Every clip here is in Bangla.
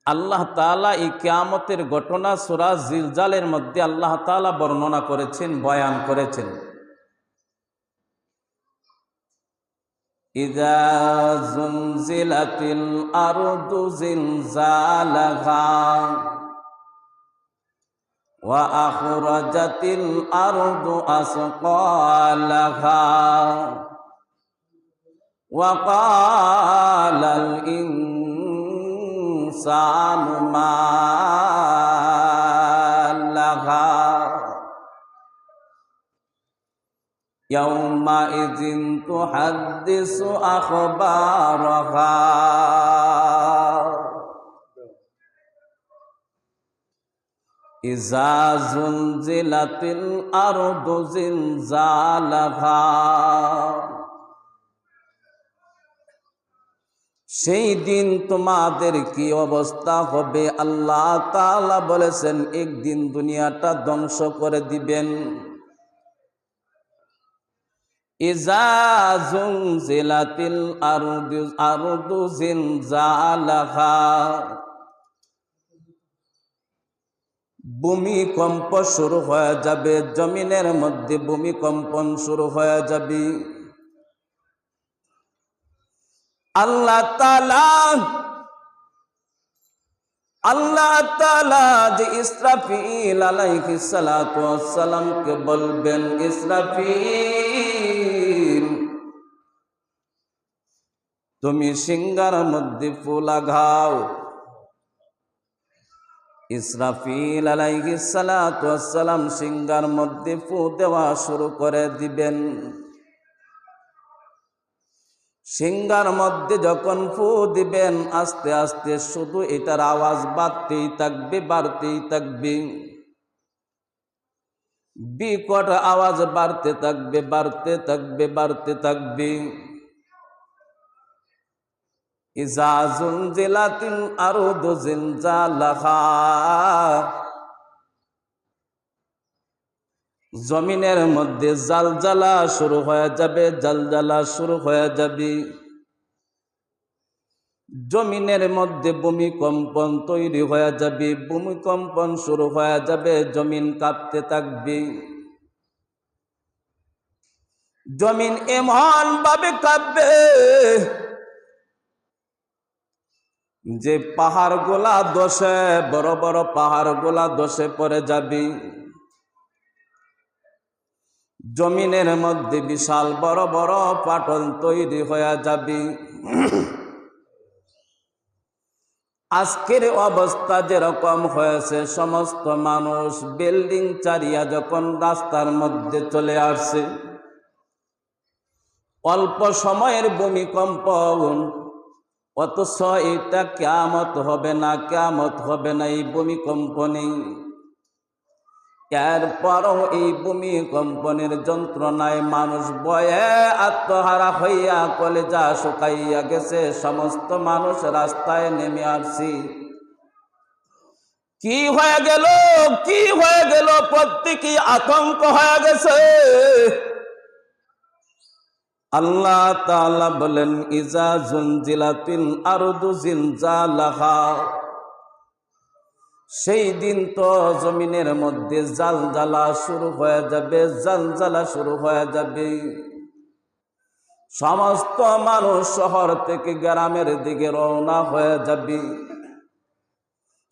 আল্লাহ তাআলা এই কিয়ামতের ঘটনা সূরা জিলজালের মধ্যে আল্লাহ তাআলা বর্ণনা করেছেন, বয়ান করেছেন। ইযা জুলজিলাতিল আরদু জিলজালাহা ওয়া আখরাজাতিল আরদু আসকালাহা ওয়া ক্বালাল ইনসানু মা লাহা ইয়াউমাইযিন তুহাদ্দিসু আখবারাহা ইযা জুলজিলাতিল আরদু জিলজালাহা। সেই দিন তোমাদের কি অবস্থা হবে? আল্লাহ তাআলা বলেছেন একদিন দুনিয়াটা ধ্বংস করে দিবেন। ইযা জুলজিলাতিল আরদু জিলজালাহা, ভূমিকম্প শুরু হয়ে যাবে, জমিনের মধ্যে ভূমিকম্পন শুরু হয়ে যাবে। আল্লাহ তাআলা যে ইসরাফিল আলাইহিস সালাতু ওয়াস সালামকে বলবেন, ইসরাফিল তুমি সিংহার মধ্যে ফু লাগাও। ইসরাফিল আলাইহিস সালাতু ওয়াস সালাম সিংহার মধ্যে ফু দেওয়া শুরু করে দিবেন। সিংহার মধ্যে যখন ফু দিবেন, আস্তে আস্তে শুধু এটার আওয়াজ বাড়তেই থাকবে, বাড়তেই থাকবে, বিকট আওয়াজ বাড়তে থাকবে, বাড়তে থাকবে, বাড়তে থাকবে। ইযা জুলজিলাতিল আরদু জিলজালাহা, জমিনের মধ্যে জালজালা শুরু হয়ে যাবে, জালজালা শুরু হয়ে যাবে। জমিনের মধ্যে ভূমিকম্পন তৈরি হয়ে যাবে, ভূমিকম্পন শুরু হয়ে যাবে, জমিন কাঁপতে থাকবে। জমিন এমন ভাবে কাঁপবে যে পাহাড়গুলা ধসে, বড় বড় পাহাড়গুলা ধসে পড়ে যাবে। জমিনের মধ্যে বিশাল বড় বড় ফাটল তৈরি হয়ে যাবে। আজকের অবস্থা যেরকম হয়েছে, সমস্ত মানুষ বিল্ডিং চারিয়া যখন রাস্তার মধ্যে চলে আসছে, অল্প সময়ের ভূমিকম্প, অথচ এটা কিয়ামত হবে না, কিয়ামত হবে না, এই ভূমিকম্প নেই। এরপরও এই ভূমিকম্পনের যন্ত্রণায় মানুষ ভয়ে আত্মহারা হইয়া কলেজা শুকাইয়া গেছে। সমস্ত মানুষ রাস্তায় নেমে আসছি। কি হয়ে গেল, কি হয়ে গেল, প্রত্যেকই আতঙ্ক হয়ে গেছে। আল্লাহ তাআলা বলেন, ইযা জুলজিলাতিল আরদু জিলজালাহা, সেই দিন তো জমিনের মধ্যে জালজালা শুরু হয়ে যাবে, জালজালা শুরু হয়ে যাবে। সমস্ত মানুষ শহর থেকে গ্রামের দিকে রওনা হয়ে যাবে।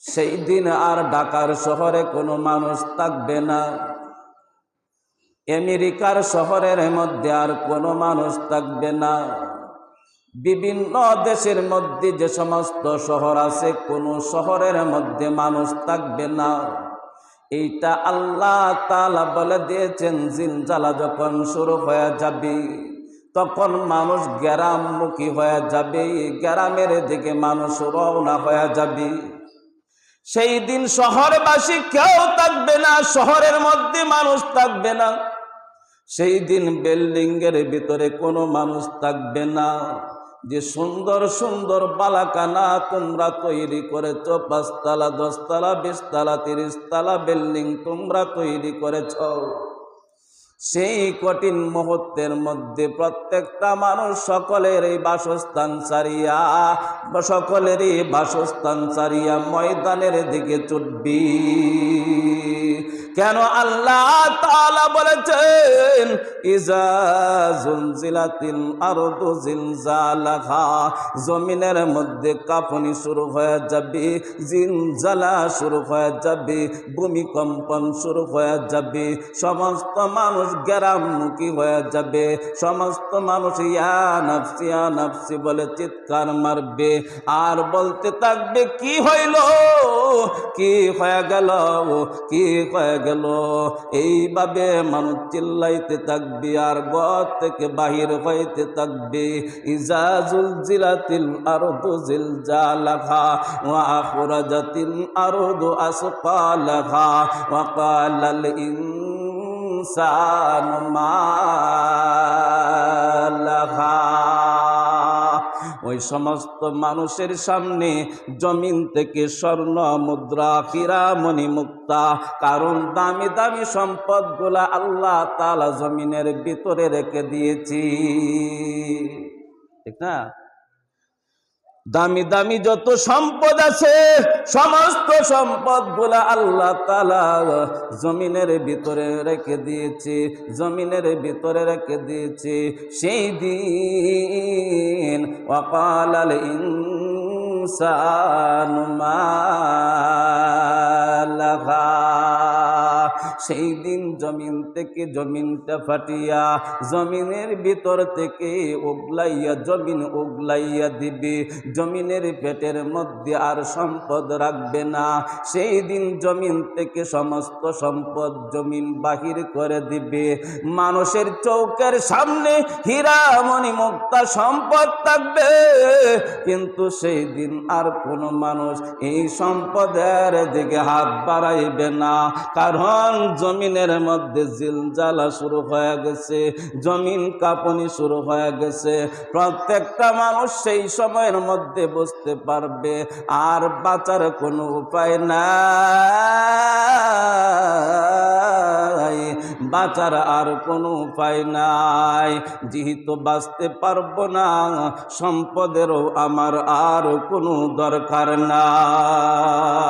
সেই দিন আর ঢাকার শহরে কোনো মানুষ থাকবে না, আমেরিকার শহরের মধ্যে আর কোনো মানুষ থাকবে না। বিভিন্ন দেশের মধ্যে যে সমস্ত শহর আছে, কোনো শহরের মধ্যে মানুষ থাকবে না। এইটা আল্লাহ তাআলা বলে দিয়েছেন, জিলজালা যখন শুরু হয়ে যাবে তখন মানুষ গ্রামমুখী হয়ে যাবে, গ্রামের দিকে মানুষ রওনা হয়ে যাবে। সেই দিন শহরবাসী কেউ থাকবে না, শহরের মধ্যে মানুষ থাকবে না। সেই দিন বিল্ডিং এর ভিতরে কোনো মানুষ থাকবে না। যে সুন্দর সুন্দর বালাকানা তোমরা তৈরি করেছ, 5 তলা 10 তলা 20 তলা 30 তলা বিল্ডিং তোমরা তৈরি করেছ, সেই কঠিন মুহূর্তের মধ্যে প্রত্যেকটা মানুষ সকলেরই বাসস্থান ছাড়িয়া ময়দানের দিকে ছুটবি। কেন আল্লাহ তাআলা বলেছেন ইজা জুলজিলাতিল আরদু জিলজালাহা, জমিনের মধ্যে কাঁপুনি শুরু হয়ে যাবে, জিলজালা শুরু হয়ে যাবে, ভূমিকম্পন শুরু হয়ে যাবে, সমস্ত মানুষ গ্রামমুখী হয়ে যাবে, সমস্ত মানুষ ইয়া নাফসি বলে চিৎকার মারবে আর বলতে থাকবে কি হইল, কি হয়ে গেল, কি হয়ে গেল। এইভাবে মানুষ চিল্লাইতে থাকবে আর ঘর থেকে বাহির হইতে থাকবে। ইজা জুলজিলাতিল আরদু জিলজালাহা ওয়া আখরাজাতিল আরদু আসকালাহা ওয়া ক্বালাল ইনসানু মা লাহা। ওই সমস্ত মানুষের সামনে জমিন থেকে স্বর্ণ মুদ্রা হীরা মণি মুক্তা, কারণ দামি দামি সম্পদগুলা আল্লাহ তাআলা জমিনের ভিতরে রেখে দিয়েছি, ঠিক না? দামি দামি যত সম্পদ আছে সমস্ত সম্পদগুলা আল্লাহ তাআলা জমিনের ভিতরে রেখে দিয়েছে, জমিনের ভিতরে রেখে দিয়েছে। সেই দিন ওয়াকালাল ইনসানু মা লাহা, সেই দিন জমিন থেকে জমিনটা ফাটিয়া জমিনের ভিতর থেকে উগলাইয়া জমিন উগলাইয়া দিবে, জমিনের পেটের মধ্যে আর সম্পদ রাখবে না। সেই দিন জমিন থেকে সমস্ত সম্পদ জমিন বাহির করে দিবে। মানুষের চৌকের সামনে হীরা মণি মুক্তা সম্পদ থাকবে, কিন্তু সেই দিন আর কোনো মানুষ এই সম্পদের দিকে হাত বাড়াইবে না, কারণ জমিনের মধ্যে জিলজালা শুরু হয়ে গেছে, জমিন কাঁপুনি শুরু হয়ে গেছে। প্রত্যেকটা মানুষ সেই সময়ের মধ্যে বুঝতে পারবে আর বাঁচার কোনো উপায় নাই, বাঁচার আর কোনো উপায় নাই। যেহেতু বাঁচতে পারবো না, সম্পদেরও আমার আর কোনো দরকার নাই।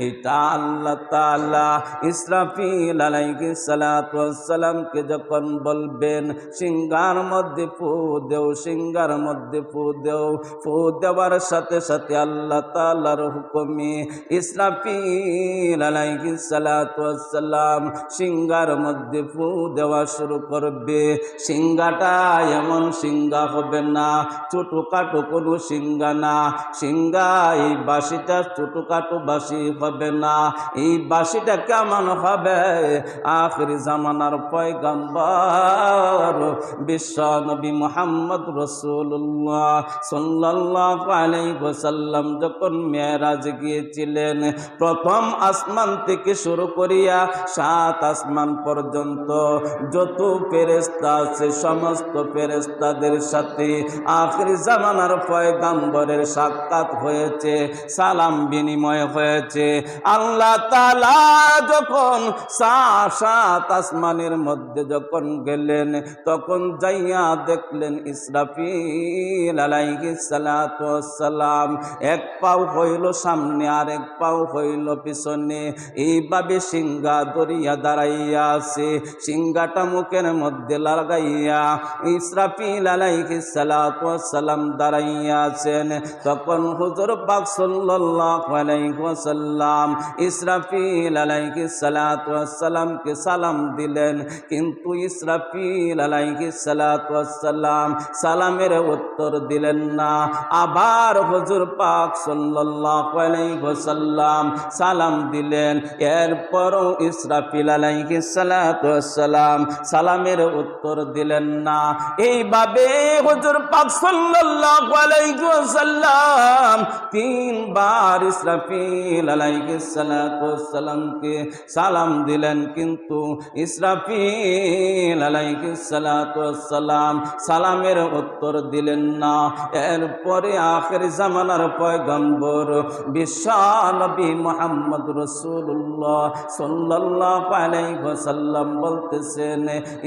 এটা আল্লাহ তাআলা ইসরাফিল আলাইহিস সালাতু ওয়াস সালামকে যখন বলবেন সিংহার মধ্যে ফু দেও, সিংহার মধ্যে ফু দেও, ফু দেওয়ার সাথে সাথে আল্লাহ তাআলার হুকুমে ইসরাফিল আলাইহিস সালাতু ওয়াস সালাম সিংহার মধ্যে ফু দেওয়া শুরু করবে। সিংহাটা এমন সিংহা হবে না, ছোটখাটো কোনো সিংহা না, সিংহা এই বাঁশিটা ছোটখাটো বাঁশি হবে না। এই বাঁশিটা কেমন হবে? আখিরি জামানার পয়গম্বর বিশ্ব নবী মুহাম্মদ রাসূলুল্লাহ সাল্লাল্লাহু আলাইহি ওয়াসাল্লাম যখন মেরাজ গিয়েছিলেন, প্রথম আসমান থেকে শুরু করিয়া 7 আসমান পর্যন্ত যত ফেরেশতা আছে সমস্ত ফেরেশতাদের সাথে আখিরি জামানার পয়গম্বরের সাক্ষাৎ হয়েছে, সালাম বিনিময় হয়েছে। আল্লাহ তাআলা যখন 7 আসমানের মধ্যে যখন গেলেন, তখন যাইয়া দেখলেন ইসরাফিল আলাইহিস সালাতু ওয়াস সালাম এক পাও হইল সামনে আর এক পাও হইল পিছনে, এইভাবে সিংহা ধরিয়া দাঁড়াইয়া আছে। সিংহাটা মুখের মধ্যে লাগাইয়া ইসরাফিল আলাইহিস সালাতু ওয়াস সালাম দাঁড়াইয়া আছেন। তখন হুজুর পাক সাল্লাল্লাহু আলাইহি ওয়াসাল্লাম ইসরাফিল আলাইহিস সালাতু ওয়াস সালামকে সালাম দিলেন, কিন্তু ইসরাফিল আলাইহিস সালাতু ওয়াস সালাম সালামের উত্তর দিলেন না। আবার হুজুর পাক সাল্লাল্লাহু আলাইহি ওয়াসাল্লাম সালাম দিলেন, এরপরও ইসরাফিল আলাইহিস সালাতু ওয়াস সালাম সালামের উত্তর দিলেন না। এইভাবে হুজুর পাক সাল্লাল্লাহু আলাইহি ওয়াসাল্লাম তিনবার ইসরাফিল আলাইহিস সালাতু ওয়াস সালামকে সালাম দিলেন, কিন্তু ইসরাফিল আলাইহিস সালাতু ওয়াস সালাম সালামের উত্তর দিলেন না। এরপরে আখির জামানার পয়গম্বর বিশ্ব নবী মুহাম্মদ রাসূলুল্লাহ সাল্লাল্লাহু আলাইহি ওয়াসাল্লাম বলতেছেন,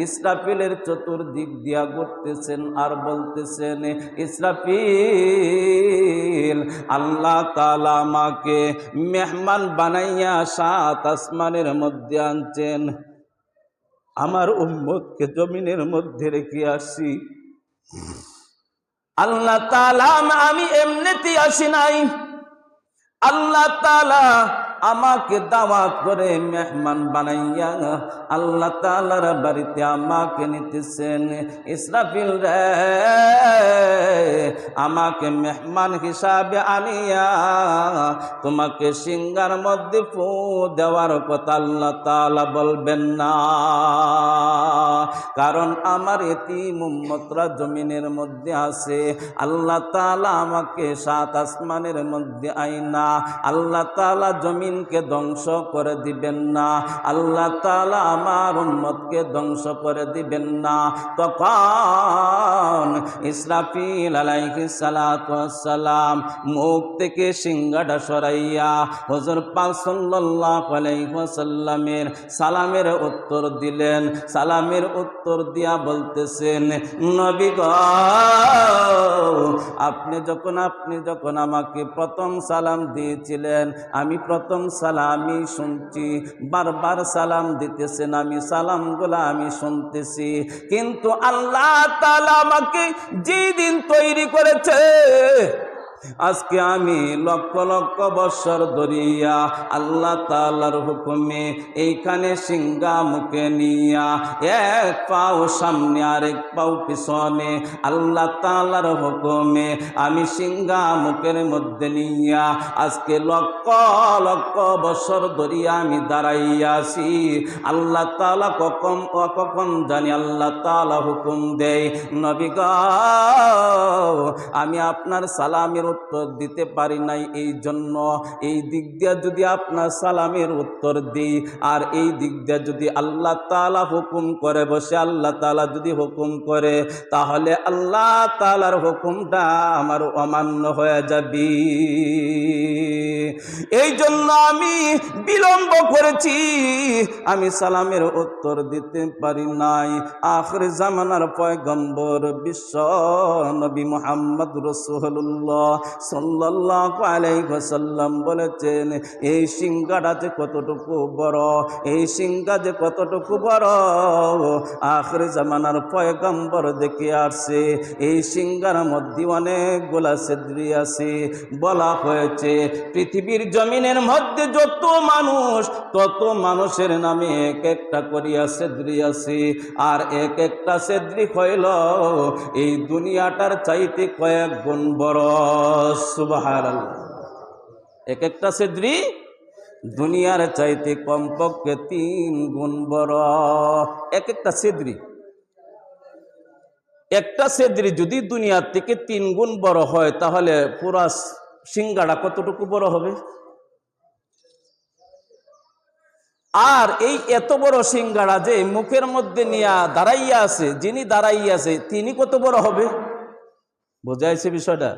ইসরাফিলের চতুর্দিক দিয়া ঘুরতেছেন আর বলতেছেন, ইসরাফিল আল্লাহ তাআলা আমাকে মেহমান বানাইয়া সাত আসমানের মধ্যে আনছেন, আমার উম্মতকে জমিনের মধ্যে রেখে আসি। আল্লাহ তাআলা আমি এমনিতেই আসি নাই, আল্লাহ তাআলা আমাকে দাওয়াত করে মেহমান বানাইয়া আল্লাহ তাআলার বাড়িতে আমাকে নিতেছেন। ইসরাফিল রে, আমাকে মেহমান হিসাবে আনিয়া তোমাকে সিংহার মধ্যে ফু দেওয়ার কথা আল্লাহ তাআলা বলবেন না, কারণ আমার এতিম উম্মতরা জমিনের মধ্যে আছে। আল্লাহ তাআলা আমাকে সাত আসমানের মধ্যে আইনা আল্লাহ তাআলা জমিনকে ধ্বংস করে দিবেন না, আল্লাহ তাআলা আমার উম্মতকে ধ্বংস করে দিবেন না। তখন ইসরাফিল আলাইহিস সালাতু ওয়াস সালাম মুখ থেকে সিংহাটা সরাইয়া হুজুর পাক সাল্লাল্লাহু আলাইহি ওয়াসাল্লামের সালামের উত্তর দিলেন। সালামের উত্তর দিয়া বলতেছেন, নবী গো, আপনি যখন আমাকে প্রথম সালাম দিয়েছিলেন, আমি প্রথম সালামই শুনছি, বারবার সালাম দিতেছেন, আমি সালামগুলা আমি শুনতেছি, কিন্তু আল্লাহ তাআলা আমাকে যেদিন তৈরি করেছে আজকে আমি লক্ষ লক্ষ বৎসর ধরিয়া আল্লাহ তাআলার হুকুমে এইখানে সিংহা মুখে নিয়া এক পাও সামনে আর এক পাও পিছনে আল্লাহ তাআলার হুকুমে আমি সিংহা মুখের মধ্যে নিয়া আজকে লক্ষ লক্ষ বৎসর ধরিয়া আমি দাঁড়াইয়াছি। আল্লাহ তাআলা কখন জানি আল্লাহ তাআলা হুকুম দেয়, নবী গো, আমি আপনার সালামের উত্তর দিতে পারি নাই, এই জন্য এই দিক দিয়া যদি আপনার সালামের উত্তর দিই আর এই দিক দিয়া যদি আল্লাহ তাআলা হুকুম করে বসে, আল্লাহ তাআলা যদি হুকুম করে তাহলে আল্লাহ তাআলার হুকুমটা আমার অমান্য হয়ে যাবে। এই জন্য আমি বিলম্ব করেছি, আমি সালামের উত্তর দিতে পারি নাই। আখির জামানার পয়গম্বর বিশ্ব নবী মুহাম্মদ রাসূলুল্লাহ সাল্লাল্লাহু আলাইহি ওয়াসাল্লাম বলেছেন, এই সিংহাটা যে কতটুকু বড়, এই সিংহা যে কতটুকু বড় আখির জামানার পয়গম্বর দেখে আসছে। এই সিংহার মধ্যে অনেকগুলা ছিদ্রি আছে। বলা হয়েছে পৃথিবীর জমিনের মধ্যে যত মানুষ তত মানুষের নামে এক একটা করিয়া ছিদ্রি আছে, আর এক একটা ছিদ্রি হইল এই দুনিয়াটার চাইতে কয়েক গুণ বড়। সুবহানাল্লাহ। এক একটা ছিদ্রি দুনিয়ার চাইতে কমপক্ষে 3 গুণ বড়। এক একটা ছিদ্রি, একটা ছিদ্রি যদি দুনিয়ার থেকে 3 গুণ বড় হয় তাহলে পুরা সিংহাটা কতটুকু বড় হবে? আর এই এত বড় সিংহাটা যে মুখের মধ্যে নিয়ে দাঁড়াইয়া আছে, যিনি দাঁড়াইয়া আছে তিনি কত বড় হবে? বোঝাইছে বিষয়টা?